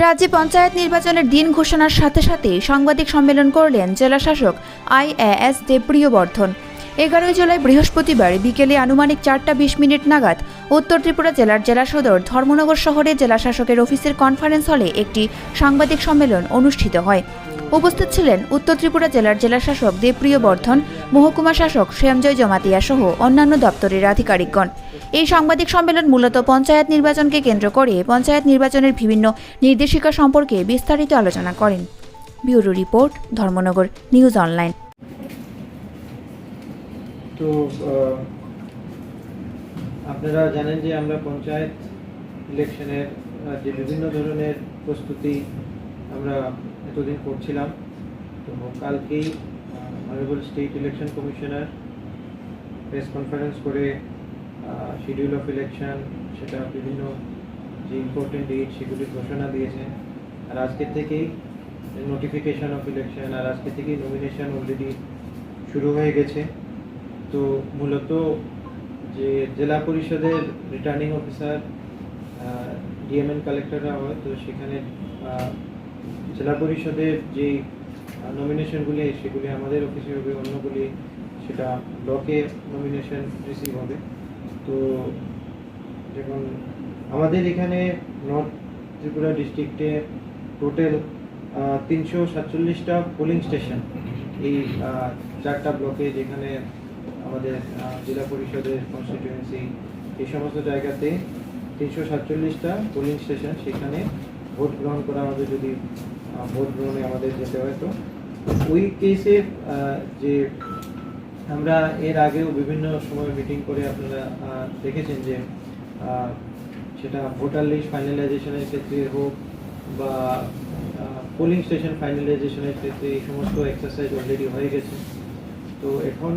রাজ্যে পঞ্চায়েত নির্বাচনের দিন ঘোষণার সাথে সাথে সাংবাদিক সম্মেলন করলেন জেলা শাসক IAS দেবপ্রিয়বর্ধন। 11 জুলাই বৃহস্পতিবার বিকেলে আনুমানিক 4:20 নাগাদ উত্তর ত্রিপুরা জেলার জেলা সদর ধর্মনগর শহরে জেলা শাসকের অফিসের কনফারেন্স হলে একটি সাংবাদিক সম্মেলন অনুষ্ঠিত হয়। উপস্থিত ছিলেন উত্তর ত্রিপুরা জেলার জেলা শাসক দেবপ্রিয়বর্ধন, মহকুমা শাসক শ্যামজয় জমাতিয়া সহ অন্যান্য দপ্তরের আধিকারিকগণ। এই সাংবাদিক সম্মেলন মূলত পঞ্চায়েত নির্বাচনকে কেন্দ্র করে পঞ্চায়েত নির্বাচনের বিভিন্ন নির্দেশিকা সম্পর্কে বিস্তারিত আলোচনা করেন। Bureau report, Dharmanagar news online. তো আপনারা জানেন যে আমরা পঞ্চায়েত ইলেকশনের যে বিভিন্ন ধরনের প্রস্তুতি আমরা এতদিন করছিলাম, তো কালকেই honourable state election commissioner press conference করে শিডিউল অফ ইলেকশন, সেটা বিভিন্ন যে ইম্পর্টেন্ট ডেট সেগুলি ঘোষণা দিয়েছে। আর আজকে থেকেই নোটিফিকেশন অফ ইলেকশন, আর আজকে থেকেই নমিনেশন অলরেডি শুরু হয়ে গেছে। তো মূলত যে জেলা পরিষদের রিটার্নিং অফিসার ডিএমএন কালেক্টররা হয়, তো সেখানে জেলা পরিষদের যে নমিনেশনগুলি সেগুলি আমাদের অফিসে হবে, অন্যগুলি সেটা ব্লকে নমিনেশন রিসিভ হবে। তো যেমন আমাদের এখানে নর্থ ত্রিপুরা ডিস্ট্রিক্টে টোটাল 347টা পোলিং স্টেশন, এই 4টা ব্লকে, যেখানে আমাদের জেলা পরিষদের কনস্টিটিউয়েন্সি, এই সমস্ত জায়গাতে 347টা পোলিং স্টেশন, সেখানে ভোট গ্রহণ করা হবে। যদি ভোট গ্রহণে আমাদের যেতে হয়, তো ওই কেসে যে আমরা এর আগেও বিভিন্ন সময় মিটিং করে আপনারা দেখেছেন যে সেটা ভোটার লিস্ট ফাইনালাইজেশনের ক্ষেত্রে হোক বা পোলিং স্টেশন ফাইনালাইজেশনের ক্ষেত্রে, এই সমস্ত এক্সারসাইজ অলরেডি হয়ে গেছে। তো এখন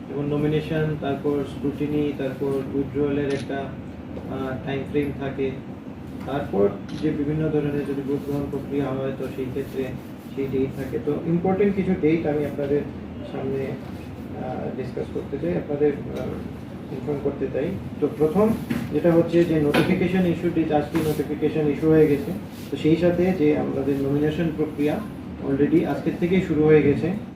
যেমন নমিনেশন, তারপর স্ক্রুটিনি, তারপর উইথড্রয়ালের একটা টাইম ফ্রেম থাকে, তারপর যে বিভিন্ন ধরনের যদি ভোট গ্রহণ প্রক্রিয়া হয়, তো সেই ক্ষেত্রে সেই ডেট থাকে। তো ইম্পর্টেন্ট কিছু ডেট আমি আপনাদের সামনে ডিসকাস করতে চাই, আপনাদের ইনফর্ম করতে চাই। তো প্রথম যেটা হচ্ছে যে নোটিফিকেশন ইস্যু ডেট, আজকে নোটিফিকেশন ইস্যু হয়ে গেছে। তো সেই সাথে যে আমাদের নমিনেশন প্রক্রিয়া অলরেডি আজকের থেকেই শুরু হয়ে গেছে।